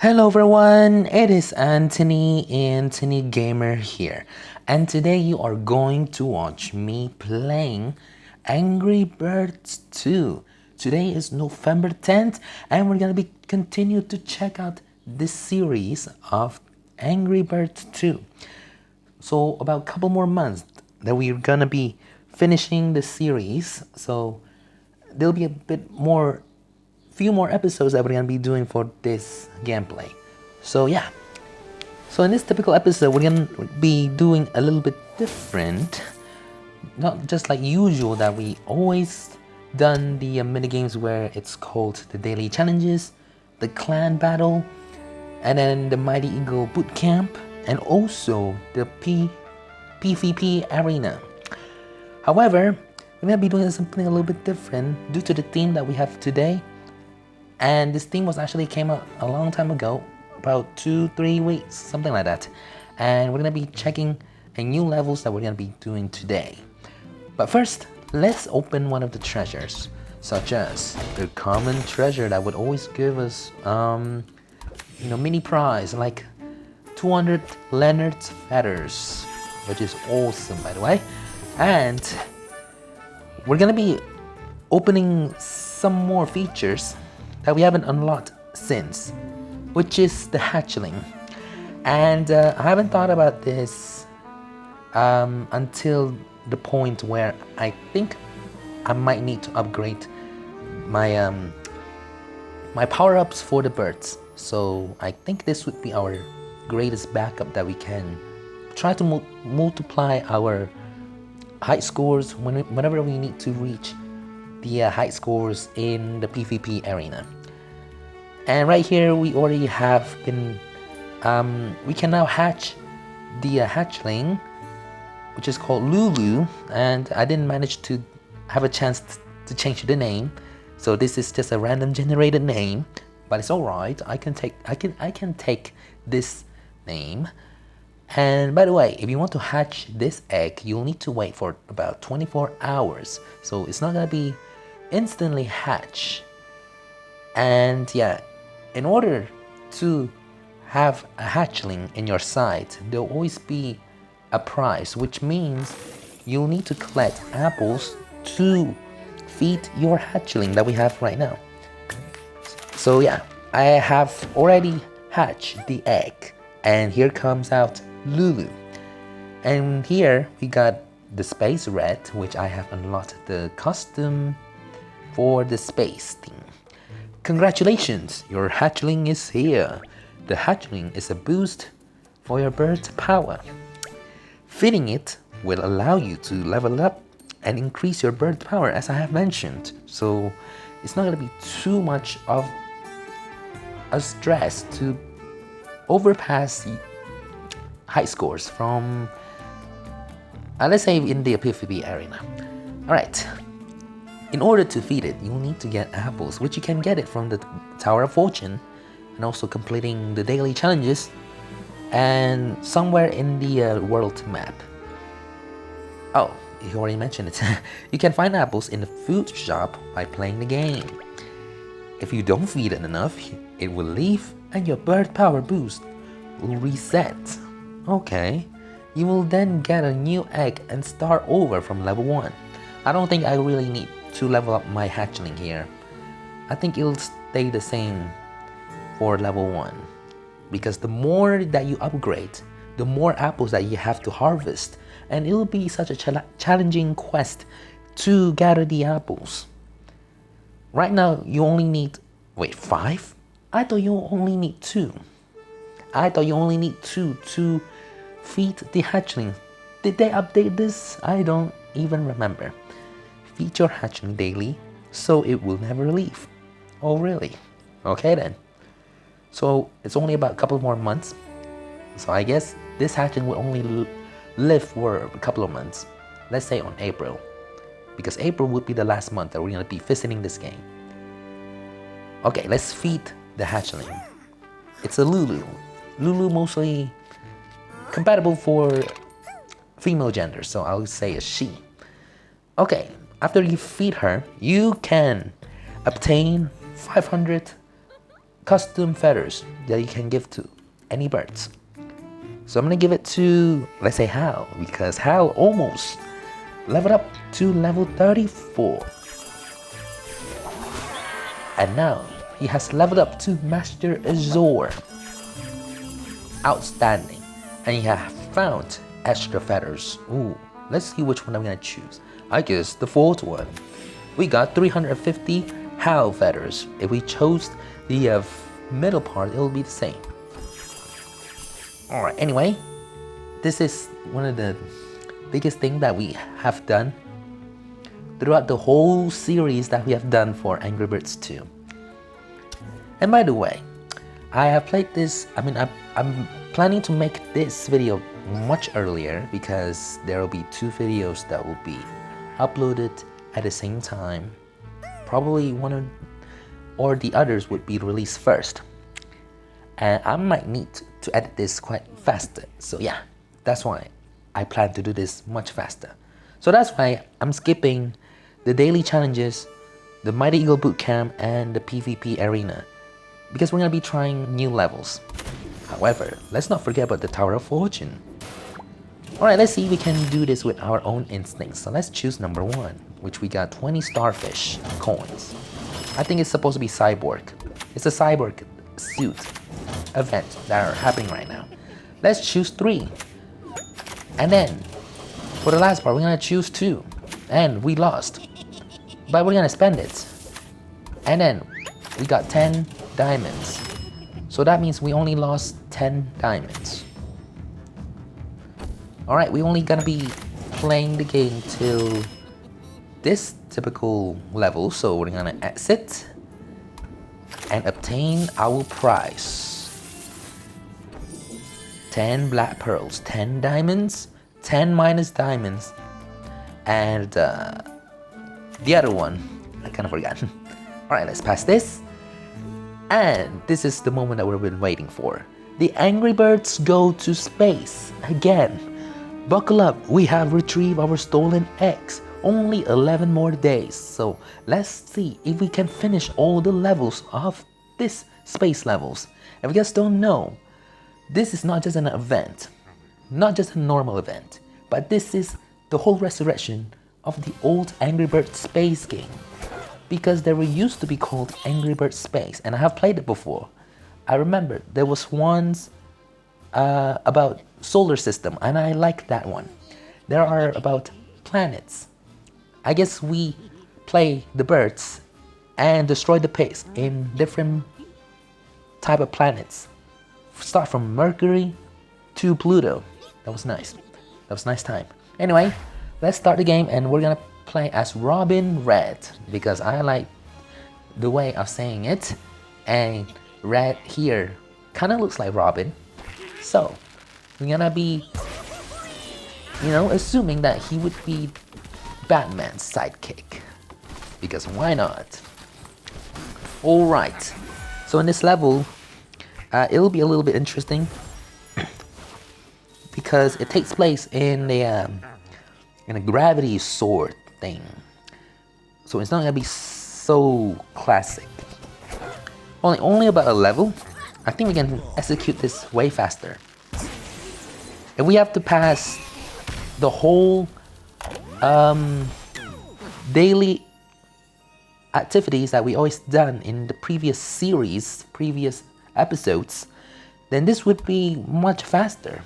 Hello everyone, it is Anthony Gamer here, and today you are going to watch me playing Angry Birds 2. Today is November 10th, and we're gonna be continue to check out this series of Angry Birds 2. So about a couple more months that we're gonna be finishing the series, so there'll be a bit more few more episodes that we're gonna be doing for this gameplay. So yeah. So in this typical episode, we're gonna be doing a little bit different. Not just like usual that we always done the mini games where it's called the daily challenges, the clan battle, and then the Mighty Eagle boot camp, and also the PvP arena. However, we're gonna be doing something a little bit different due to the theme that we have today. And this theme was actually came out a long time ago, about 2-3 weeks, something like that. And we're gonna be checking a new levels that we're gonna be doing today. But first, let's open one of the treasures, such as the common treasure that would always give us, mini prize like 200 Leonard's feathers, which is awesome, by the way. And we're gonna be opening some more features that we haven't unlocked since, which is the hatchling. And I haven't thought about this until the point where I think I might need to upgrade my my power-ups for the birds. So I think this would be our greatest backup that we can try to multiply our height scores whenever we need to reach the height scores in the PvP arena. And right here we already have been we can now hatch the hatchling, which is called Lulu, and I didn't manage to have a chance to change the name, so this is just a random generated name, but it's alright. I can take this name. And by the way, if you want to hatch this egg, you'll need to wait for about 24 hours, so it's not gonna be instantly hatch. And yeah, in order to have a hatchling in your site, there'll always be a prize, which means you'll need to collect apples to feed your hatchling that we have right now. So yeah, I have already hatched the egg, and here comes out Lulu. And here we got the space red, which I have unlocked the custom for the space theme. Congratulations, your hatchling is here. The hatchling is a boost for your bird's power. Feeding it will allow you to level up and increase your bird's power, as I have mentioned. So it's not going to be too much of a stress to overpass high scores from, let's say, in the PvP arena. Alright. In order to feed it, you'll need to get apples, which you can get it from the Tower of Fortune, and also completing the daily challenges, and somewhere in the world map. Oh, you already mentioned it. You can find apples in the food shop by playing the game. If you don't feed it enough, it will leave and your bird power boost will reset. Okay, you will then get a new egg and start over from level 1. I don't think I really need to level up my hatchling here. I think it'll stay the same for level 1, because the more that you upgrade, the more apples that you have to harvest, and it'll be such a challenging quest to gather the apples. Right now you only need 5? I thought you only need 2. I thought you only need 2 to feed the hatchling. Did they update this? I don't even remember. Feed your hatchling daily, so it will never leave. Oh really? Okay then. So it's only about a couple more months. So I guess this hatchling will only live for a couple of months. Let's say on April, because April would be the last month that we're gonna be visiting this game. Okay, let's feed the hatchling. It's a Lulu. Lulu mostly compatible for female gender, so I'll say a she. Okay, after you feed her, you can obtain 500 custom feathers that you can give to any birds. So I'm gonna give it to, let's say, Hal, because Hal almost leveled up to level 34. And now he has leveled up to Master Azor. Outstanding. And he has found extra feathers. Ooh, let's see which one I'm gonna choose. I guess the fourth one. We got 350 Hal feathers. If we chose the middle part, it'll be the same. Alright, anyway, this is one of the biggest things that we have done throughout the whole series that we have done for Angry Birds 2. And by the way, I have played this, I'm planning to make this video much earlier because there will be 2 videos that will be uploaded at the same time. Probably one or the others would be released first. And I might need to edit this quite faster. So yeah, that's why I plan to do this much faster. So that's why I'm skipping the daily challenges, the Mighty Eagle Bootcamp, and the PvP arena, because we're gonna be trying new levels. However, let's not forget about the Tower of Fortune. Alright, let's see if we can do this with our own instincts. So let's choose number 1, which we got 20 starfish coins. I think it's supposed to be Cyborg. It's a Cyborg suit event that are happening right now. Let's choose 3. And then, for the last part, we're gonna choose 2. And we lost. But we're gonna spend it. And then, we got 10 diamonds. So that means we only lost 10 diamonds. Alright, we only gonna be playing the game till this typical level. So we're gonna exit and obtain our prize. 10 black pearls, 10 diamonds, 10 minus diamonds, and the other one, I kind of forgot. Alright, let's pass this. And this is the moment that we've been waiting for. The Angry Birds go to space again. Buckle up, we have retrieved our stolen eggs. Only 11 more days. So let's see if we can finish all the levels of this space levels. If you guys don't know, this is not just an event, not just a normal event, but this is the whole resurrection of the old Angry Birds Space game. Because they were used to be called Angry Birds Space, and I have played it before. I remember there was ones about solar system, and I like that one. There are about planets. I guess we play the birds and destroy the pigs in different type of planets. Start from Mercury to Pluto. That was nice. That was a nice time. Anyway, let's start the game, and we're gonna play as Robin Red because I like the way of saying it, and Red here kind of looks like Robin. So we're gonna be, assuming that he would be Batman's sidekick, because why not? Alright, so in this level, it'll be a little bit interesting because it takes place in a gravity sword thing. So it's not gonna be so classic. Only about a level. I think we can execute this way faster. If we have to pass the whole daily activities that we always done in the previous episodes, then this would be much faster.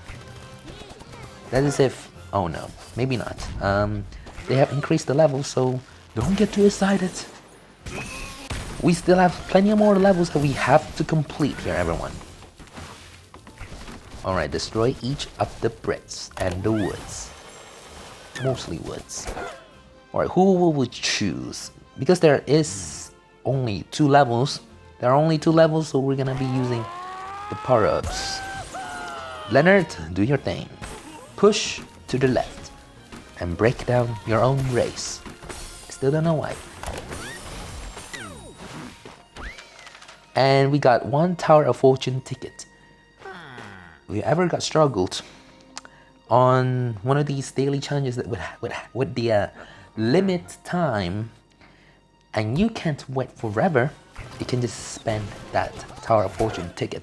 That is if, oh no, maybe not. They have increased the level, so don't get too excited. We still have plenty of more levels that we have to complete here, everyone. Alright, destroy each of the bricks and the woods. Mostly woods. Alright, who will we choose? Because there is only 2 levels. There are only 2 levels, so we're gonna be using the power-ups. Leonard, do your thing. Push to the left and break down your own race. I still don't know why. And we got 1 Tower of Fortune ticket. If you ever got struggled on one of these daily challenges that with the limit time, and you can't wait forever, you can just spend that Tower of Fortune ticket.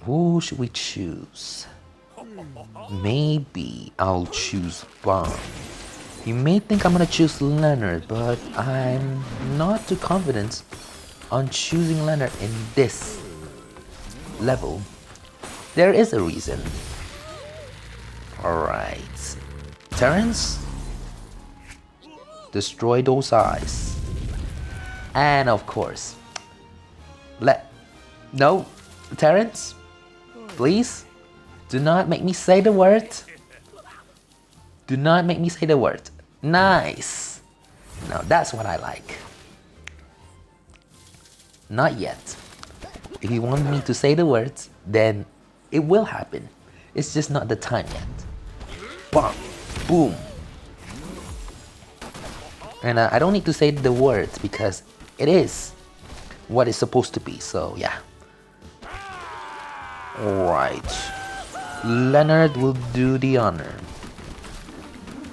Who should we choose? Maybe I'll choose Bomb. You may think I'm gonna choose Leonard, but I'm not too confident on choosing Leonard in this level. There is a reason. Alright. Terrence? Destroy those eyes. And of course, no, Terrence, please, do not make me say the word. Do not make me say the word. Nice. Now that's what I like. Not yet. If you want me to say the words, then it will happen. It's just not the time yet. Bam, boom. And I don't need to say the words because it is what it's supposed to be, so yeah. Alright. Leonard will do the honor.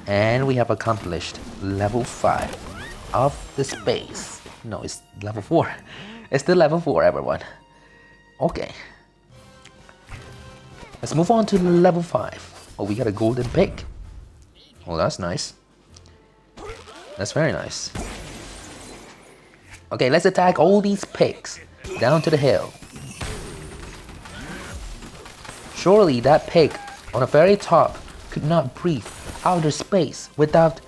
And we have accomplished level 5 of the space. No, it's level 4. It's still level 4, everyone. Okay. Let's move on to level 5. Oh, we got a golden pig. Oh, that's nice. That's very nice. Okay, let's attack all these pigs down to the hill. Surely that pig on the very top could not breathe outer space without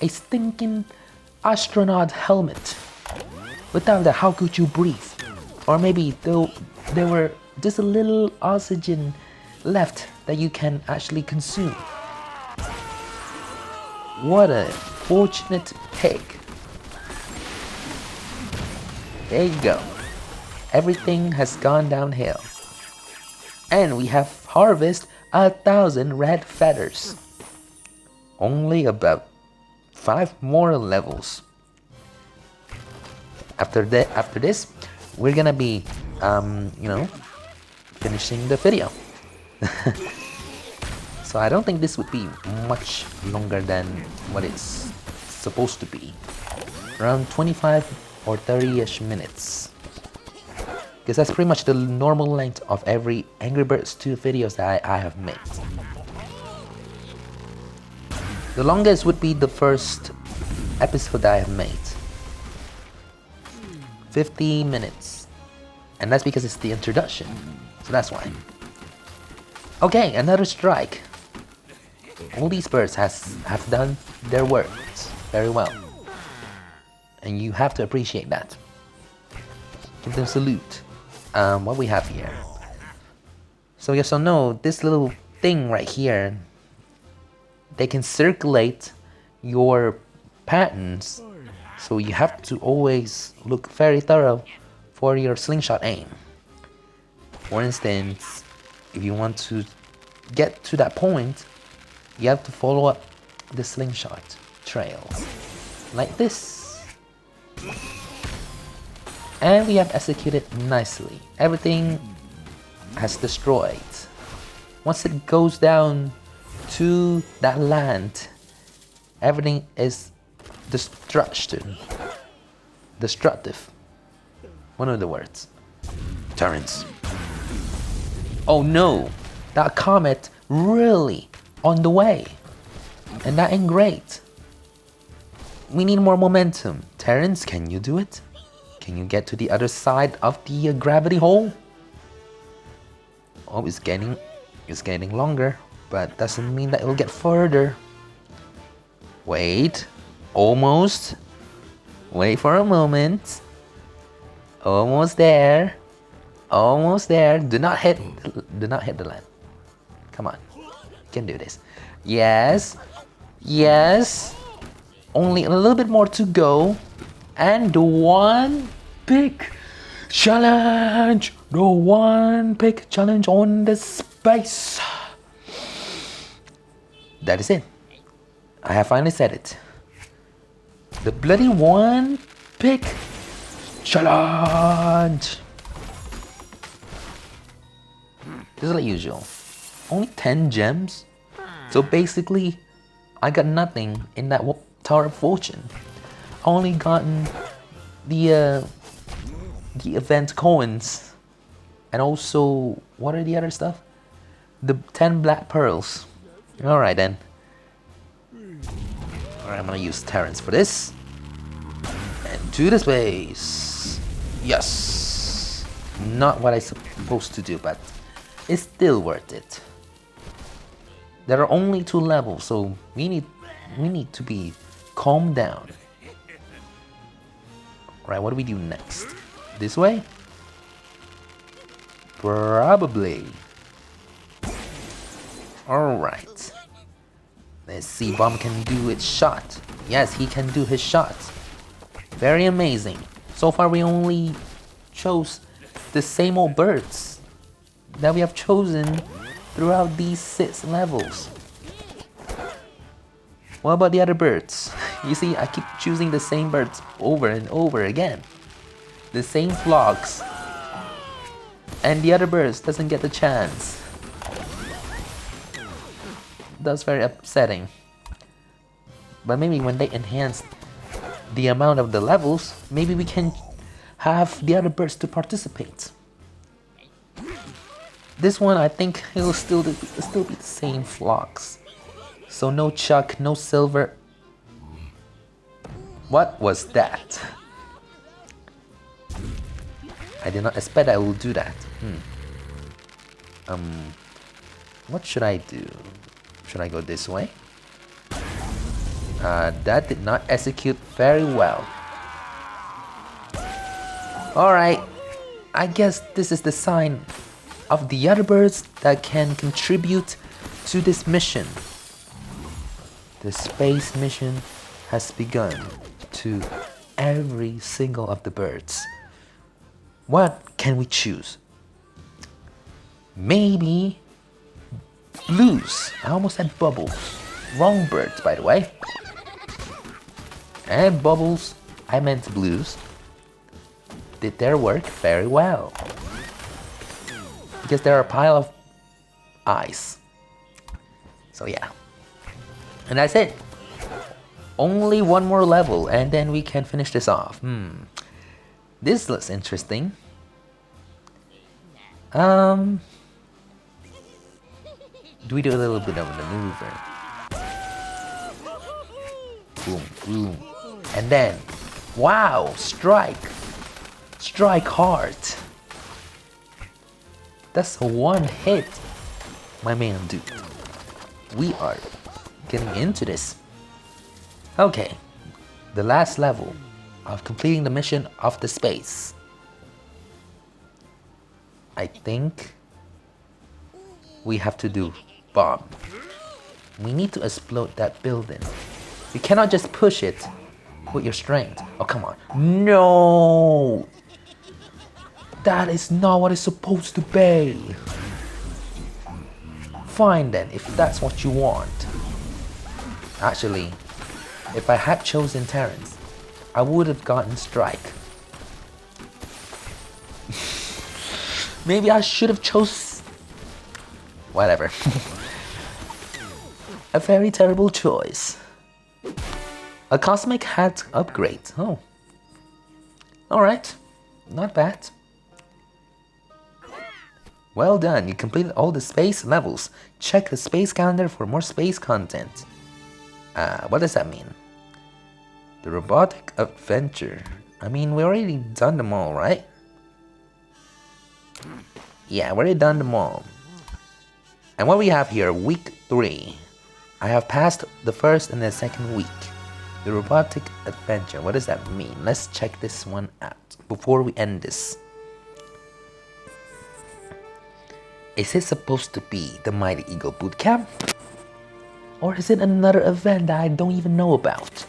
a stinking astronaut helmet. Without that, how could you breathe? Or maybe there were just a little oxygen left that you can actually consume. What a fortunate pig. There you go. Everything has gone downhill. And we have harvested 1,000 red feathers. Only about 5 more levels. After this, we're gonna be, finishing the video. So I don't think this would be much longer than what it's supposed to be. Around 25 or 30-ish minutes. Because that's pretty much the normal length of every Angry Birds 2 videos that I have made. The longest would be the first episode that I have made. 50 minutes. And that's because it's the introduction. So that's why. Okay, another strike. All these birds have done their work very well. And you have to appreciate that. Give them salute. What we have here. So yes or no, this little thing right here, they can circulate your patterns. So you have to always look very thorough for your slingshot aim. For instance, if you want to get to that point, you have to follow up the slingshot trail. Like this. And we have executed nicely. Everything has destroyed. Once it goes down to that land, everything is destructive. One of the words. Terrence. Oh no! That comet really on the way. And that ain't great. We need more momentum. Terrence, can you do it? Can you get to the other side of the gravity hole? Oh, it's getting longer, but doesn't mean that it'll get further. Wait, almost. Wait for a moment. Almost there. Almost there. Do not hit the land. Come on, you can do this. Yes, yes. Only a little bit more to go. And the one pick challenge. The one pick challenge on the space. That is it. I have finally said it. The bloody one pick challenge. Just like usual. Only 10 gems. So basically, I got nothing in that Tower of Fortune. only gotten the event coins. And also, what are the other stuff? The 10 black pearls. Alright then. Alright, I'm gonna use Terrence for this. And to the space. Yes. Not what I'm supposed to do, but it's still worth it. There are only 2 levels, so we need to be calmed down. Right, what do we do next? This way? Probably. Alright. Let's see, Bomb can do its shot. Yes, he can do his shot. Very amazing. So far we only chose the same old birds that we have chosen throughout these 6 levels. What about the other birds? You see, I keep choosing the same birds over and over again. The same flocks. And the other birds doesn't get the chance. That's very upsetting. But maybe when they enhance the amount of the levels, maybe we can have the other birds to participate. This one, I think it'll still be the same flocks. So no Chuck, no Silver. What was that? I did not expect I will do that. What should I do? Should I go this way? That did not execute very well. Alright, I guess this is the sign of the other birds that can contribute to this mission. The space mission has begun to every single of the birds. What can we choose? Maybe blues. I almost said bubbles. Wrong birds, by the way. And bubbles, I meant blues, did their work very well. Because they're a pile of ice. So yeah. And that's it. Only one more level and then we can finish this off. This looks interesting. Do we do a little bit of a maneuver? Boom, boom. And then, wow, strike. Strike hard. That's a one hit, my man dude. We are getting into this. Okay, the last level of completing the mission of the space. I think we have to do bomb. We need to explode that building. You cannot just push it with your strength. Oh, come on. No! That is not what it's supposed to be. Fine then, if that's what you want. Actually, if I had chosen Terrence, I would have gotten strike. Maybe I should have chose... whatever. A very terrible choice. A cosmic hat upgrade. Oh. Alright. Not bad. Well done. You completed all the space levels. Check the space calendar for more space content. What does that mean? The robotic adventure. I mean, we already done them all, right? Yeah, we already done them all. And what we have here, week 3. I have passed the first and the second week. The robotic adventure. What does that mean? Let's check this one out before we end this. Is it supposed to be the Mighty Eagle Bootcamp? Or is it another event that I don't even know about?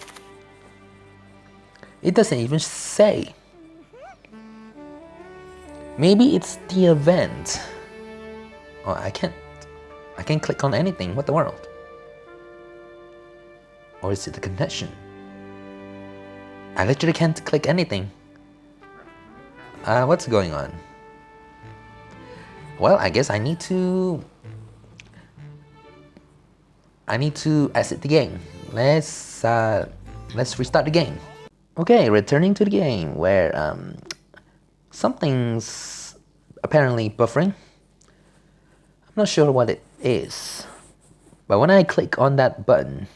It doesn't even say. Maybe it's the event. Oh, I can't click on anything. What the world? Or is it the connection? I literally can't click anything. What's going on? Well, I guess I need to exit the game. Let's restart the game. Okay, returning to the game where something's apparently buffering. I'm not sure what it is, but when I click on that button,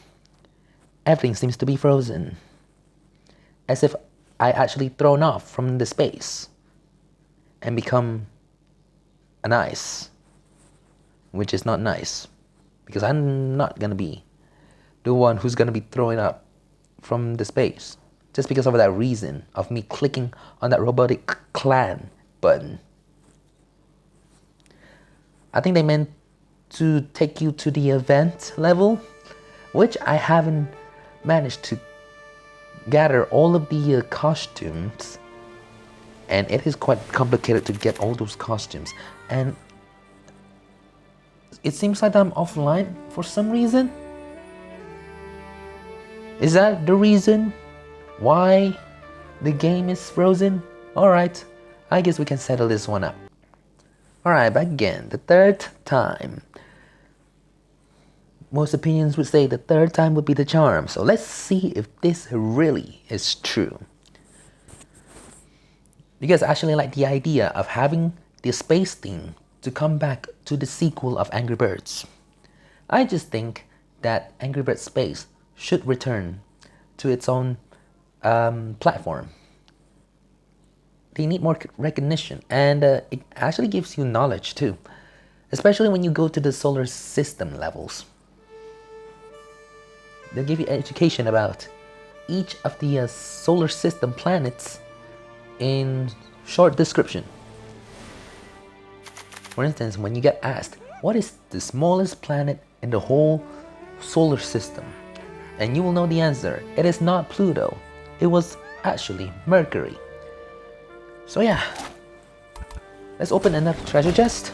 everything seems to be frozen, as if I actually thrown off from the space and become an ice, which is not nice, because I'm not gonna be the one who's gonna be throwing up from the space just because of that reason of me clicking on that robotic clan button. I think they meant to take you to the event level, which I haven't managed to gather all of the costumes, and it is quite complicated to get all those costumes, and it seems like I'm offline for some reason. Is that the reason why the game is frozen? Alright, I guess we can settle this one up. Alright, back again, the third time. Most opinions would say the third time would be the charm, so let's see if this really is true. You guys actually like the idea of having the space theme to come back to the sequel of Angry Birds. I just think that Angry Birds Space should return to its own platform. They need more recognition, and it actually gives you knowledge too, especially when you go to the solar system levels. They'll give you education about each of the solar system planets in short description. For instance, when you get asked, what is the smallest planet in the whole solar system? And you will know the answer. It is not Pluto. It was actually Mercury. So yeah, let's open another treasure chest.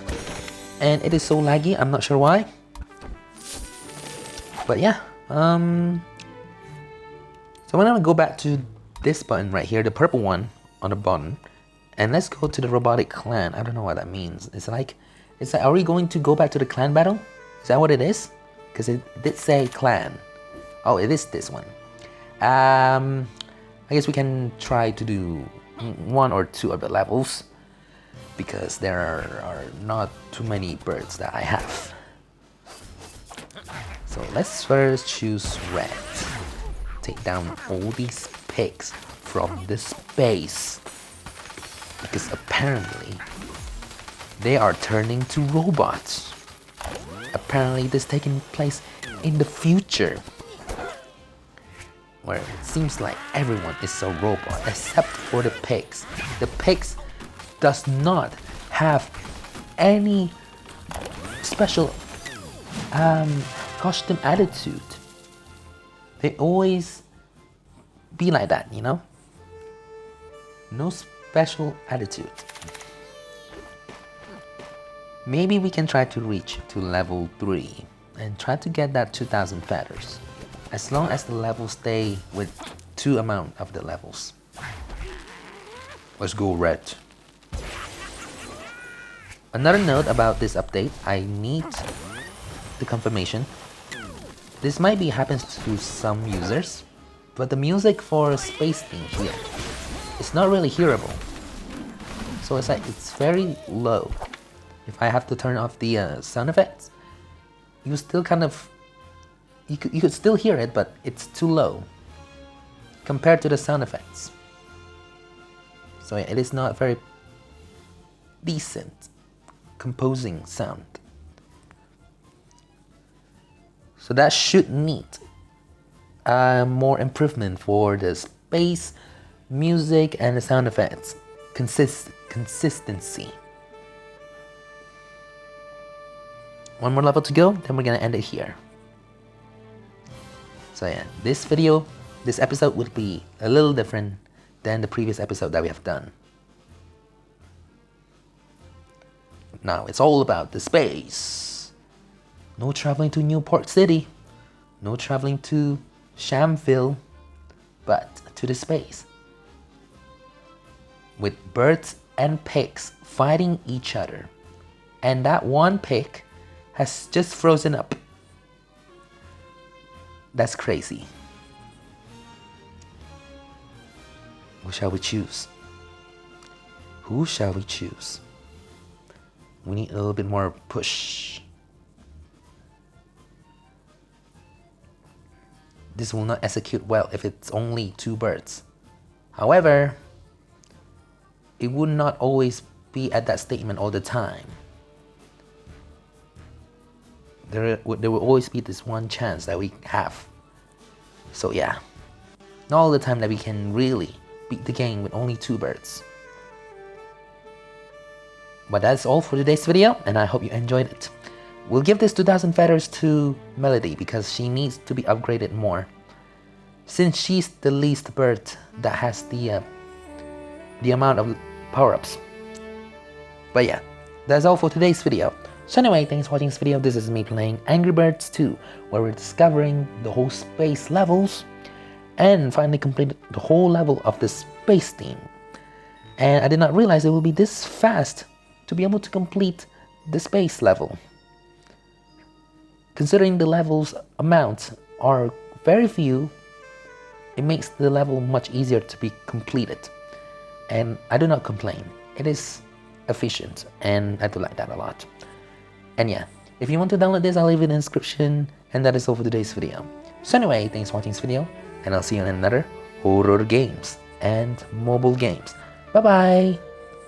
And it is so laggy, I'm not sure why. But yeah, so I'm gonna go back to this button right here, the purple one on the bottom. And let's go to the robotic clan. I don't know what that means. It's like, are we going to go back to the clan battle? Is that what it is? Because it did say clan. Oh, it is this one. I guess we can try to do one or two of the levels, because there are not too many birds that I have. So let's first choose red. Take down all these pigs from the space, because apparently they are turning to robots. Apparently this is taking place in the future, where it seems like everyone is a robot except for the pigs. The pigs does not have any special costume attitude. They always be like that, you know? No special attitude. Maybe we can try to reach to level 3 and try to get that 2000 feathers, as long as the levels stay with 2 amount of the levels. Let's go red. Another note about this update, I need the confirmation. This might be happens to some users, but the music for Space Theme here is not really hearable. So it's like, it's very low. If I have to turn off the sound effects, you still kind of, you could still hear it, but it's too low compared to the sound effects. So it is not very decent composing sound. So that should need more improvement for the space, music, and the sound effects consistency. One more level to go, then we're gonna end it here. So yeah, this episode would be a little different than the previous episode that we have done. Now it's all about the space. No traveling to Newport City, no traveling to Shamville, but to the space. With birds and pigs fighting each other. And that one pig has just frozen up. That's crazy. Who shall we choose? Who shall we choose? We need a little bit more push. This will not execute well if it's only 2 birds. However, it would not always be at that statement all the time. There will always be this one chance that we have. So yeah, not all the time that we can really beat the game with only 2 birds. But that's all for today's video, and I hope you enjoyed it. We'll give this 2000 feathers to Melody because she needs to be upgraded more, since she's the least bird that has the amount of power-ups. But yeah, that's all for today's video. So anyway, thanks for watching this video. This is me playing Angry Birds 2, where we're discovering the whole space levels and finally completed the whole level of the space theme. And I did not realize it would be this fast to be able to complete the space level. Considering the level's amounts are very few, it makes the level much easier to be completed. And I do not complain. It is efficient, and I do like that a lot. And yeah, if you want to download this, I'll leave it in the description. And that is all for today's video. So anyway, thanks for watching this video, and I'll see you in another horror games and mobile games. Bye bye!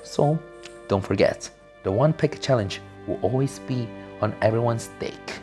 So, don't forget, the one pick challenge will always be on everyone's stake.